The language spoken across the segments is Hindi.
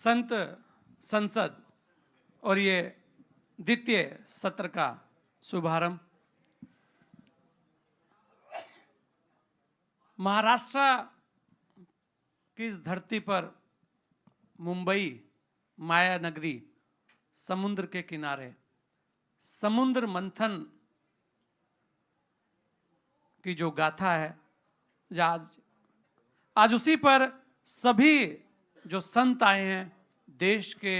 संत संसद और ये द्वितीय सत्र का शुभारंभ महाराष्ट्र की इस धरती पर मुंबई माया नगरी समुद्र के किनारे समुद्र मंथन की जो गाथा है, आज उसी पर सभी जो संत आए हैं देश के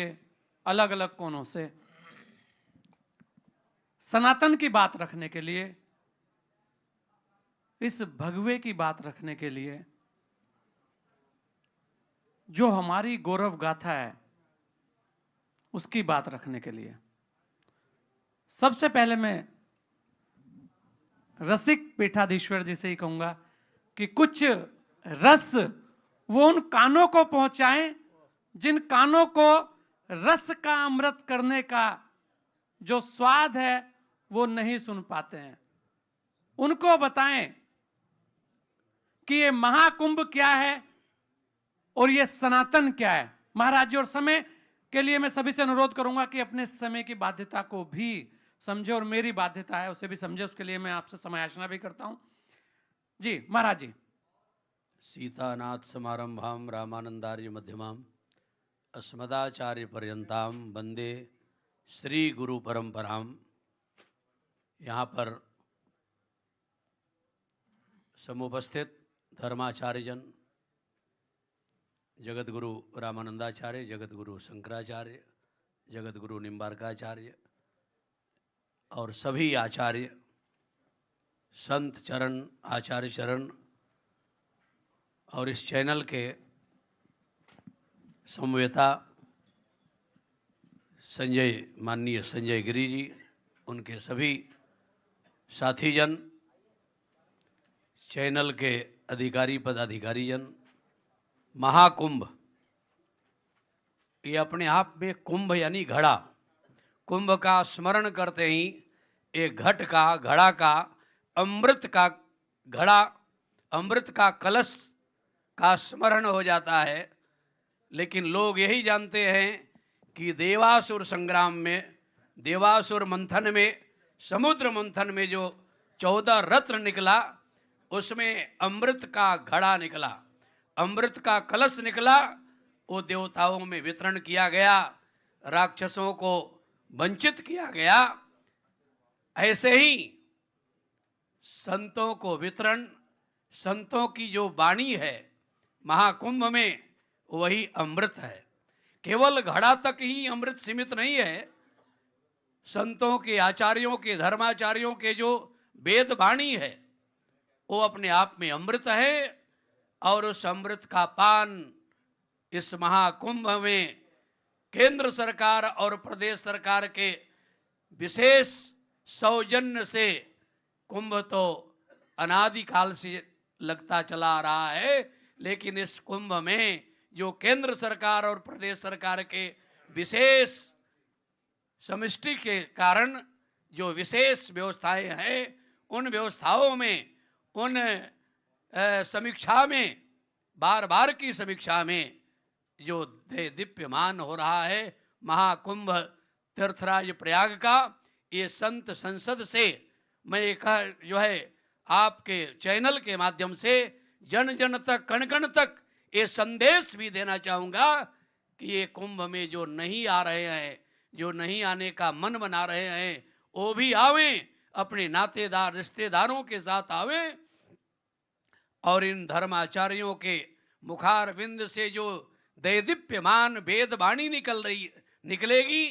अलग अलग कोनों से सनातन की बात रखने के लिए, इस भगवे की बात रखने के लिए, जो हमारी गौरव गाथा है उसकी बात रखने के लिए। सबसे पहले मैं रसिक पीठाधीश्वर जी से ही कहूंगा कि कुछ रस वो उन कानों को पहुंचाएं जिन कानों को रस का अमृत करने का जो स्वाद है वो नहीं सुन पाते हैं। उनको बताएं कि ये महाकुंभ क्या है और ये सनातन क्या है। महाराज जी, और समय के लिए मैं सभी से अनुरोध करूंगा कि अपने समय की बाध्यता को भी समझे और मेरी बाध्यता है उसे भी समझे। उसके लिए मैं आपसे समयाचना भी करता हूं। जी महाराज जी। सीतानाथ समारंभाम रामानंदार्य मध्यमाम अस्मदाचार्य पर्यंताम वंदे श्री गुरु परंपराम। यहाँ पर समुपस्थित धर्माचार्यजन, जगत गुरु रामानंदाचार्य, जगत गुरु शंकराचार्य, जगत गुरु निम्बारकाचार्य और सभी आचार्य, संत चरण, आचार्य चरण और इस चैनल के समवेता माननीय संजय गिरी जी, उनके सभी साथीजन, चैनल के अधिकारी पदाधिकारीजन। महाकुंभ ये अपने आप में कुंभ यानी घड़ा, कुंभ का स्मरण करते ही एक घट का, घड़ा का, अमृत का घड़ा, अमृत का कलश का स्मरण हो जाता है। लेकिन लोग यही जानते हैं कि देवासुर संग्राम में, देवासुर मंथन में, समुद्र मंथन में जो 14 रत्न निकला उसमें अमृत का घड़ा निकला, अमृत का कलश निकला। वो देवताओं में वितरण किया गया, राक्षसों को वंचित किया गया। ऐसे ही संतों को वितरण, संतों की जो वाणी है महाकुंभ में वही अमृत है। केवल घड़ा तक ही अमृत सीमित नहीं है। संतों के, आचार्यों के, धर्माचार्यों के जो वेद वाणी है वो अपने आप में अमृत है। और उस अमृत का पान इस महाकुंभ में केंद्र सरकार और प्रदेश सरकार के विशेष सौजन्य से, कुंभ तो अनादिकाल से लगता चला आ रहा है, लेकिन इस कुंभ में जो केंद्र सरकार और प्रदेश सरकार के विशेष समष्टि के कारण जो विशेष व्यवस्थाएं हैं, उन व्यवस्थाओं में, उन समीक्षा में, बार बार की समीक्षा में जो दीप्यमान हो रहा है महाकुंभ तीर्थराज प्रयाग का, ये संत संसद से मैं एक जो है आपके चैनल के माध्यम से जन जन तक, कण कण तक ये संदेश भी देना चाहूँगा कि ये कुंभ में जो नहीं आ रहे हैं, जो नहीं आने का मन बना रहे हैं, वो भी आवें, अपने नातेदार रिश्तेदारों के साथ आवें। और इन धर्माचार्यों के मुखार बिंद से जो दैदीप्यमान वेद वाणी निकलेगी,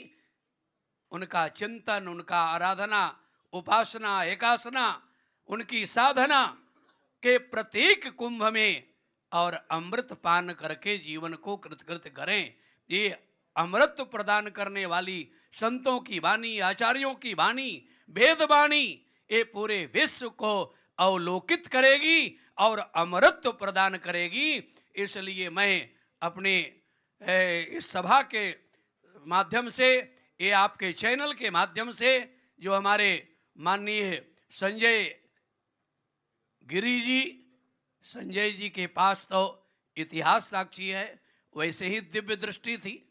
उनका चिंतन, उनका आराधना, उपासना, एकासना, उनकी साधना के प्रत्येक कुंभ में और अमृत पान करके जीवन को कृतकृत करें। ये अमृत प्रदान करने वाली संतों की वाणी, आचार्यों की वाणी, वेद वाणी ये पूरे विश्व को अवलोकित करेगी और अमृत प्रदान करेगी। इसलिए मैं अपने इस सभा के माध्यम से, ये आपके चैनल के माध्यम से जो हमारे माननीय संजय गिरी जी, संजय जी के पास तो इतिहास साक्षी है, वैसे ही दिव्य दृष्टि थी।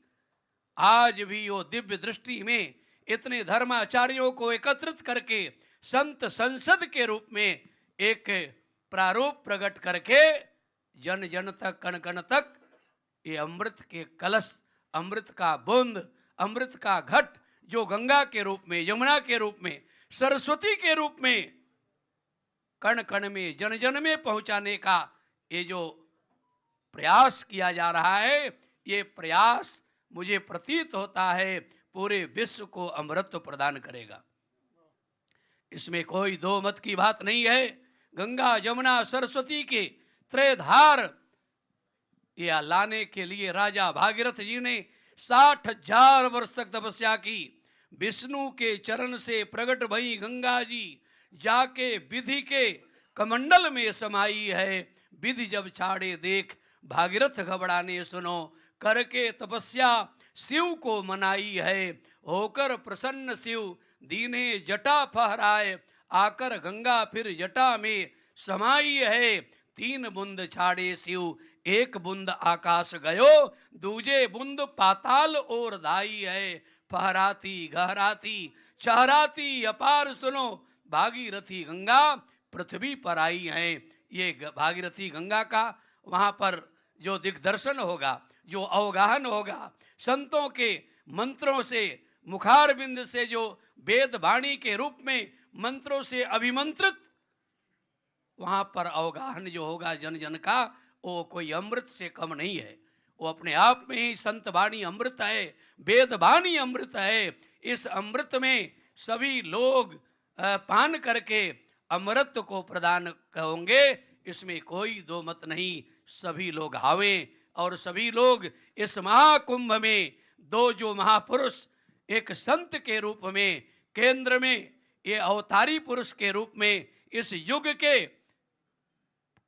आज भी वो दिव्य दृष्टि में इतने धर्माचार्यों को एकत्रित करके संत संसद के रूप में एक प्रारूप प्रकट करके जन जन तक, कण कण तक ये अमृत के कलश, अमृत का बूंद, अमृत का घट जो गंगा के रूप में, यमुना के रूप में, सरस्वती के रूप में कण कण में, जन जन में पहुंचाने का ये जो प्रयास किया जा रहा है, ये प्रयास मुझे प्रतीत होता है पूरे विश्व को अमृत प्रदान करेगा। इसमें कोई दो मत की बात नहीं है। गंगा यमुना सरस्वती के त्रयधार यह लाने के लिए राजा भागीरथ जी ने 60,000 वर्ष तक तपस्या की। विष्णु के चरण से प्रकट भई गंगा जी जाके विधि के कमंडल में समाई है। विधि जब छाड़े देख भागीरथ घबराने सुनो, करके तपस्या शिव को मनाई है। होकर प्रसन्न शिव दीने जटा फहराए, आकर गंगा फिर जटा में समाई है। 3 बूंद छाड़े शिव, 1 बूंद आकाश गयो, दूजे बूंद पाताल और दाई है। फहराती गहराती चहराती अपार सुनो, भागीरथी गंगा पृथ्वी पर आई है। ये भागीरथी गंगा का वहाँ पर जो दिग्दर्शन होगा, जो अवगाहन होगा, संतों के मंत्रों से, मुखारबिंद से जो वेद वाणी के रूप में मंत्रों से अभिमंत्रित वहां पर अवगाहन जो होगा जन जन का, वो कोई अमृत से कम नहीं है। वो अपने आप में ही संत वाणी अमृत है, वेद वाणी अमृत है। इस अमृत में सभी लोग पान करके अमृत को प्रदान होंगे, इसमें कोई दो मत नहीं। सभी लोग आवें और सभी लोग इस महाकुंभ में दो जो महापुरुष एक संत के रूप में केंद्र में, ये अवतारी पुरुष के रूप में इस युग के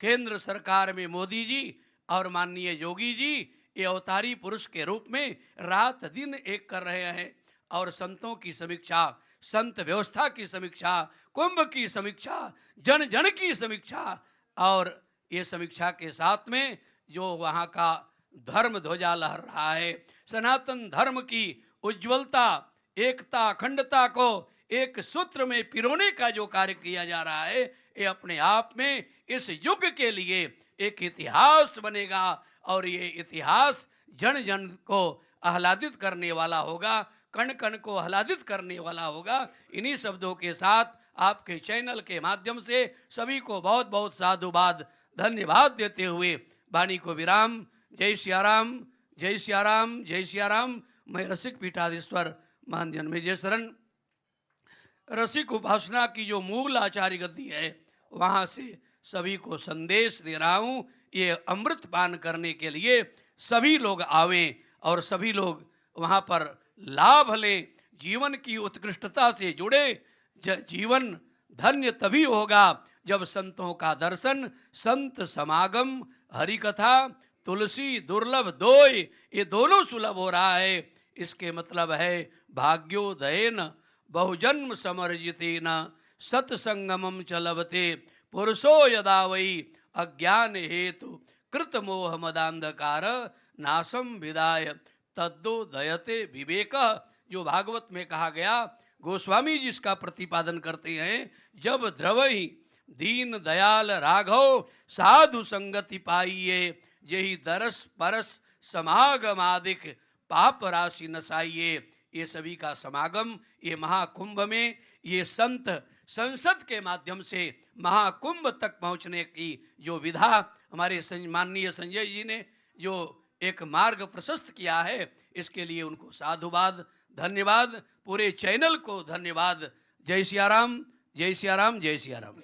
केंद्र सरकार में मोदी जी और माननीय योगी जी ये अवतारी पुरुष के रूप में रात दिन एक कर रहे हैं। और संतों की समीक्षा, संत व्यवस्था की समीक्षा, कुंभ की समीक्षा, जन जन की समीक्षा, और ये समीक्षा के साथ में जो वहाँ का धर्म ध्वजा लहर रहा है, सनातन धर्म की उज्ज्वलता, एकता, अखंडता को एक सूत्र में पिरोने का जो कार्य किया जा रहा है, ये अपने आप में इस युग के लिए एक इतिहास बनेगा। और ये इतिहास जन जन को आह्लादित करने वाला होगा, कण कण को आह्लादित करने वाला होगा। इन्हीं शब्दों के साथ आपके चैनल के माध्यम से सभी को बहुत बहुत साधुवाद, धन्यवाद देते हुए वाणी को विराम। जय सियाराम, जय सियाराम, जय सियाराम। मैं रसिक पीठाधीश्वर महान जन्मेजय शरण, रसिक उपासना की जो मूल आचार्य गद्दी है, वहाँ से सभी को संदेश दे रहा हूँ। ये अमृत पान करने के लिए सभी लोग आवें और सभी लोग वहाँ पर लाभ लें, जीवन की उत्कृष्टता से जुड़े। जीवन धन्य तभी होगा जब संतों का दर्शन, संत समागम, हरि कथा, तुलसी दुर्लभ दोय, ये दोनों सुलभ हो रहा है। इसके मतलब है भाग्योदयेन बहुजन्म समर्जितेन सत्संगमम च लभते पुरुषो यदा वै अज्ञान हेतु कृत मोह मदांधकार नाशम विदाय तद्दो दयते विवेक। जो भागवत में कहा गया, गोस्वामी जी इसका प्रतिपादन करते हैं। जब द्रवहि दीन दयाल राघव साधु संगति पाइये, यही दरस परस समागमादिक पाप राशि नसाइये। ये सभी का समागम ये महाकुंभ में, ये संत संसद के माध्यम से महाकुंभ तक पहुंचने की जो विधा हमारे माननीय संजय जी ने जो एक मार्ग प्रशस्त किया है, इसके लिए उनको साधुवाद, धन्यवाद। पूरे चैनल को धन्यवाद। जय सियाराम, जय सियाराम, जय सियाराम।